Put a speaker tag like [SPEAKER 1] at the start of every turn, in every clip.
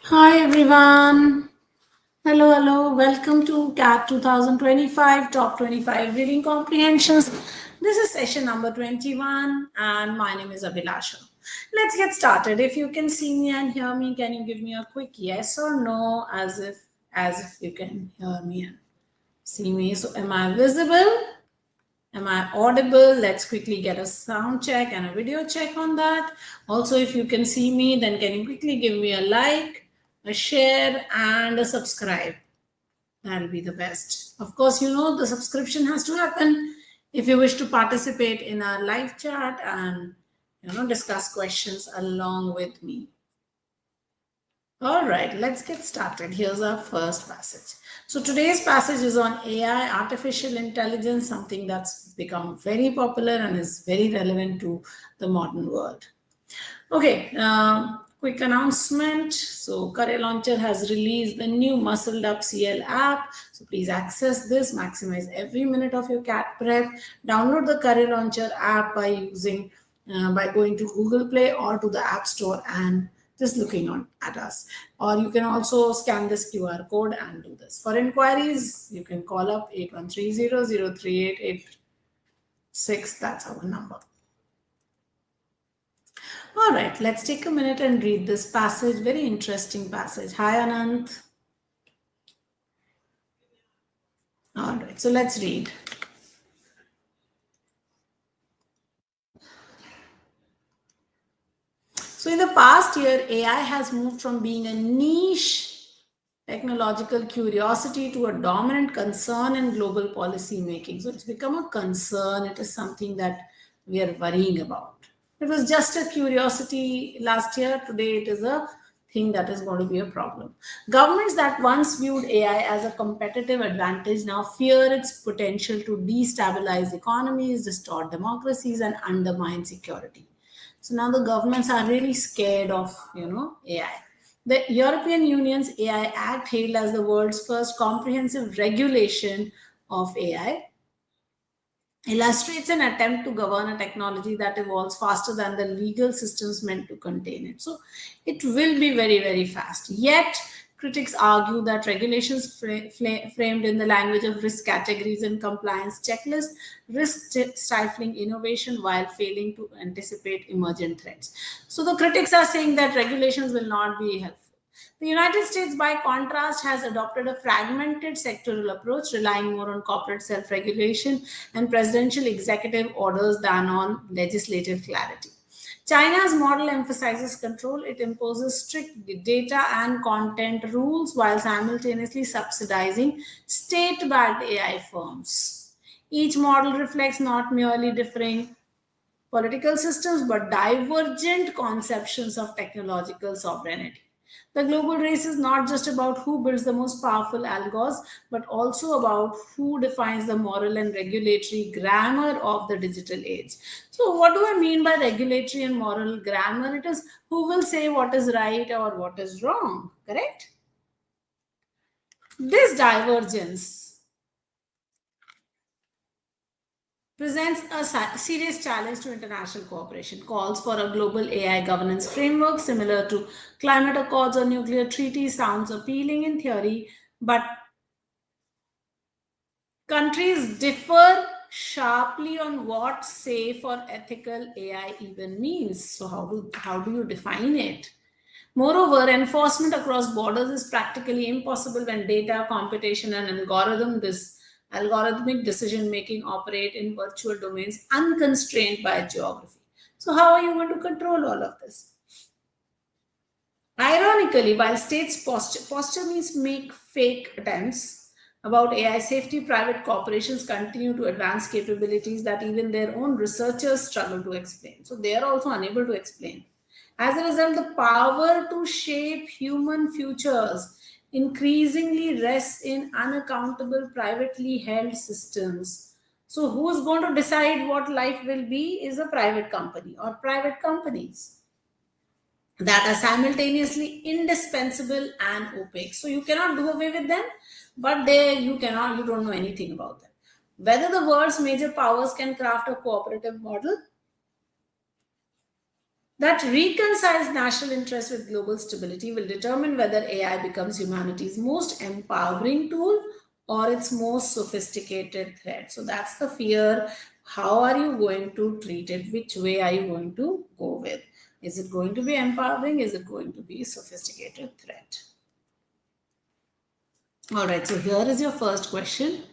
[SPEAKER 1] Hi everyone. Hello. Welcome to CAT 2025 Top 25 Reading Comprehensions. This is session number 21 and my name is Abhilasha. Let's get started. If you can see me and hear me, can you give me a quick yes or no as if you can hear me and see me? So am I visible? Am I audible? Let's quickly get a sound check and a video check on that. Also, if you can see me, then can you quickly give me a like, a share, and a subscribe? That'll be the best. Of course, you know the subscription has to happen if you wish to participate in our live chat and discuss questions along with me. All right, let's get started. Here's our first passage. So today's passage is on AI, artificial intelligence, something that's become very popular and is very relevant to the modern world. Okay, quick announcement. So Career Launcher has released the new Muscled Up CL app. So please access this, maximize every minute of your CAT prep. Download the Career Launcher app by going to Google Play or to the App Store and just looking on at us. Or you can also scan this QR code and do this. For inquiries, you can call up 8130038886. That's our number. All right, let's take a minute and read this passage. Very interesting passage. Hi, Anant. All right, so let's read. So, in the past year, AI has moved from being a niche technological curiosity to a dominant concern in global policy making. So, it's become a concern. It is something that we are worrying about. It was just a curiosity last year. Today, it is a thing that is going to be a problem. Governments that once viewed AI as a competitive advantage now fear its potential to destabilize economies, distort democracies, and undermine security. So now the governments are really scared of, AI. The European Union's AI Act, hailed as the world's first comprehensive regulation of AI, illustrates an attempt to govern a technology that evolves faster than the legal systems meant to contain it. So it will be very, very fast. Yet, critics argue that regulations framed in the language of risk categories and compliance checklists risk stifling innovation while failing to anticipate emergent threats. So the critics are saying that regulations will not be helpful. The United States, by contrast, has adopted a fragmented sectoral approach, relying more on corporate self regulation and presidential executive orders than on legislative clarity. China's model emphasizes control. It imposes strict data and content rules while simultaneously subsidizing state backed AI firms. Each model reflects not merely differing political systems but divergent conceptions of technological sovereignty. The global race is not just about who builds the most powerful algos, but also about who defines the moral and regulatory grammar of the digital age. So, what do I mean by regulatory and moral grammar? It is who will say what is right or what is wrong, correct? This divergence presents a serious challenge to international cooperation. Calls for a global AI governance framework similar to climate accords or nuclear treaties sounds appealing in theory, but countries differ sharply on what safe or ethical AI even means. So how do you define it? Moreover, enforcement across borders is practically impossible when data, computation, and algorithmic decision making operate in virtual domains unconstrained by geography. So, how are you going to control all of this? Ironically, while states posture means make fake attempts about AI safety, private corporations continue to advance capabilities that even their own researchers struggle to explain. So, they are also unable to explain. As a result, the power to shape human futures increasingly rests in unaccountable, privately held systems. So, who's going to decide what life will be is a private company or private companies that are simultaneously indispensable and opaque. So, you cannot do away with them, but you don't know anything about them. Whether the world's major powers can craft a cooperative model that reconciles national interest with global stability will determine whether AI becomes humanity's most empowering tool or its most sophisticated threat. So that's the fear. How are you going to treat it? Which way are you going to go with? Is it going to be empowering? Is it going to be sophisticated threat? All right, so here is your first question.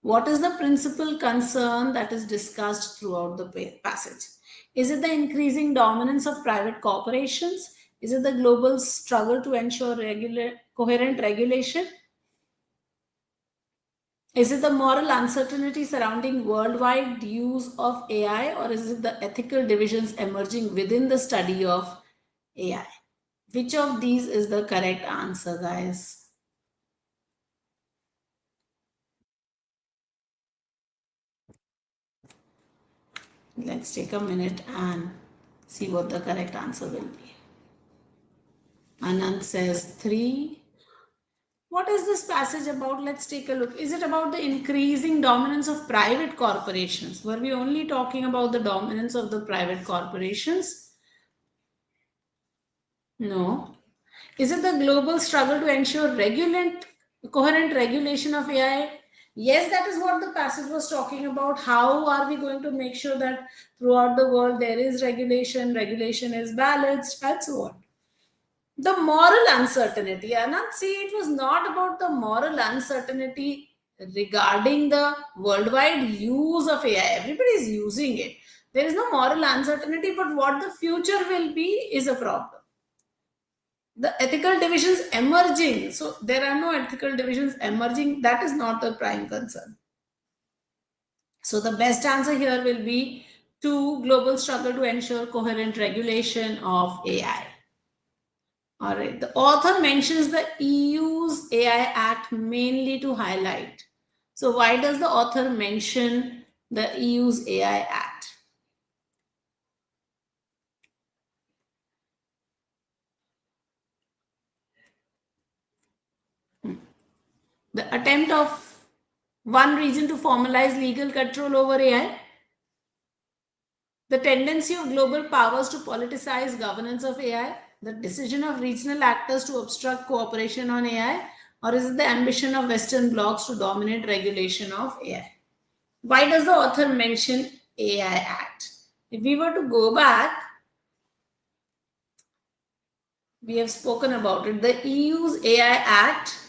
[SPEAKER 1] What is the principal concern that is discussed throughout the passage? Is it the increasing dominance of private corporations? Is it the global struggle to ensure coherent regulation? Is it the moral uncertainty surrounding worldwide use of AI, or is it the ethical divisions emerging within the study of AI? Which of these is the correct answer, guys? Let's take a minute and see what the correct answer will be. Anand says 3. What is this passage about? Let's take a look. Is it about the increasing dominance of private corporations? Were we only talking about the dominance of the private corporations? No. Is it the global struggle to ensure coherent regulation of AI? Yes, that is what the passage was talking about. How are we going to make sure that throughout the world there is regulation is balanced, and so on. The moral uncertainty, Anand, see, it was not about the moral uncertainty regarding the worldwide use of AI. Everybody is using it. There is no moral uncertainty, but what the future will be is a problem. The ethical divisions emerging. So there are no ethical divisions emerging. That is not the prime concern. So the best answer here will be 2, global struggle to ensure coherent regulation of AI. All right. The author mentions the EU's AI Act mainly to highlight. So why does the author mention the EU's AI Act? The attempt of one region to formalize legal control over AI, the tendency of global powers to politicize governance of AI, the decision of regional actors to obstruct cooperation on AI, or is it the ambition of Western blocs to dominate regulation of AI? Why does the author mention AI Act? If we were to go back, we have spoken about it. The EU's AI Act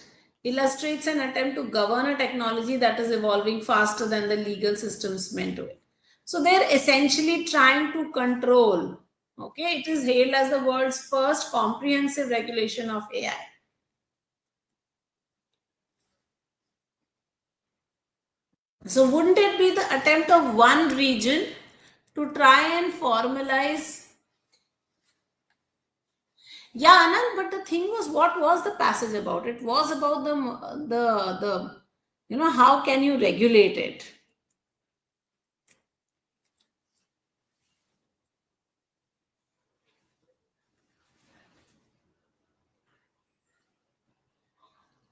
[SPEAKER 1] illustrates an attempt to govern a technology that is evolving faster than the legal systems meant to it. So they're essentially trying to control. Okay, it is hailed as the world's first comprehensive regulation of AI. So wouldn't it be the attempt of one region to try and formalize? Yeah, Anand, but the thing was, what was the passage about? It was about the how can you regulate it?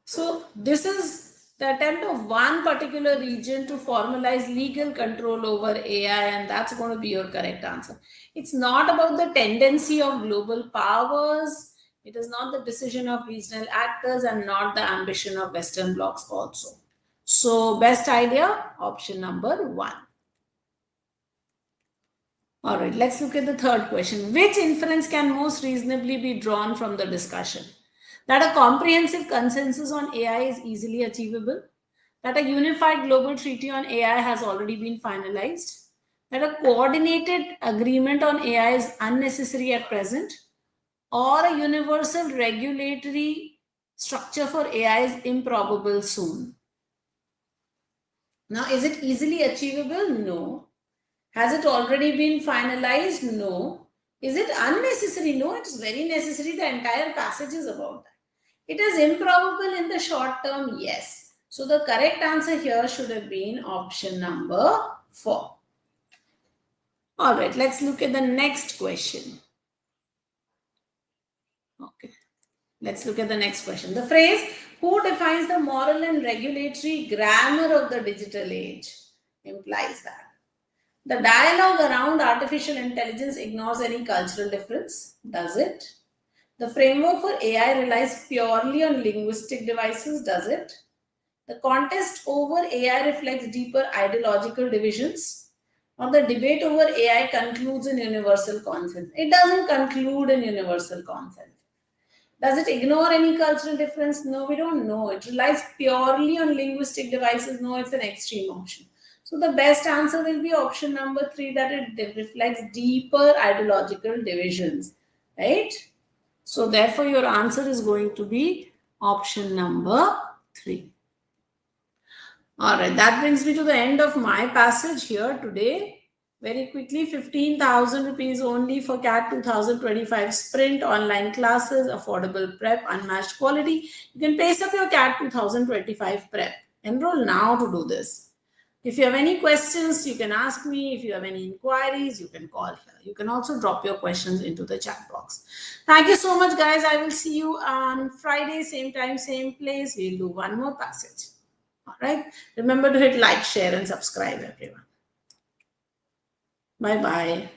[SPEAKER 1] So this is the attempt of one particular region to formalize legal control over AI, and that's going to be your correct answer. It's not about the tendency of global powers. It is not the decision of regional actors and not the ambition of Western blocs also. So best idea, option number 1. All right, let's look at the third question. Which inference can most reasonably be drawn from the discussion? That a comprehensive consensus on AI is easily achievable, that a unified global treaty on AI has already been finalized, that a coordinated agreement on AI is unnecessary at present, or a universal regulatory structure for AI is improbable soon. Now, is it easily achievable? No. Has it already been finalized? No. Is it unnecessary? No, it's very necessary. The entire passage is about that. It is improbable in the short term, yes. So the correct answer here should have been option number 4. All right, let's look at the next question. Okay, let's look at the next question. The phrase, who defines the moral and regulatory grammar of the digital age, implies that. The dialogue around artificial intelligence ignores any cultural difference, does it? The framework for AI relies purely on linguistic devices, does it? The contest over AI reflects deeper ideological divisions, or the debate over AI concludes in universal consent. It doesn't conclude in universal consent. Does it ignore any cultural difference? No, we don't know. It relies purely on linguistic devices. No, it's an extreme option. So the best answer will be option number 3, that it reflects deeper ideological divisions, right? So therefore your answer is going to be option number 3. All right, that brings me to the end of my passage here today. Very quickly, 15,000 rupees only for CAT 2025 sprint, online classes, affordable prep, unmatched quality. You can pace up your CAT 2025 prep. Enroll now to do this. If you have any questions, you can ask me. If you have any inquiries, you can call here. You can also drop your questions into the chat box. Thank you so much, guys. I will see you on Friday, same time, same place. We'll do one more passage. All right. Remember to hit like, share, and subscribe, everyone. Bye-bye.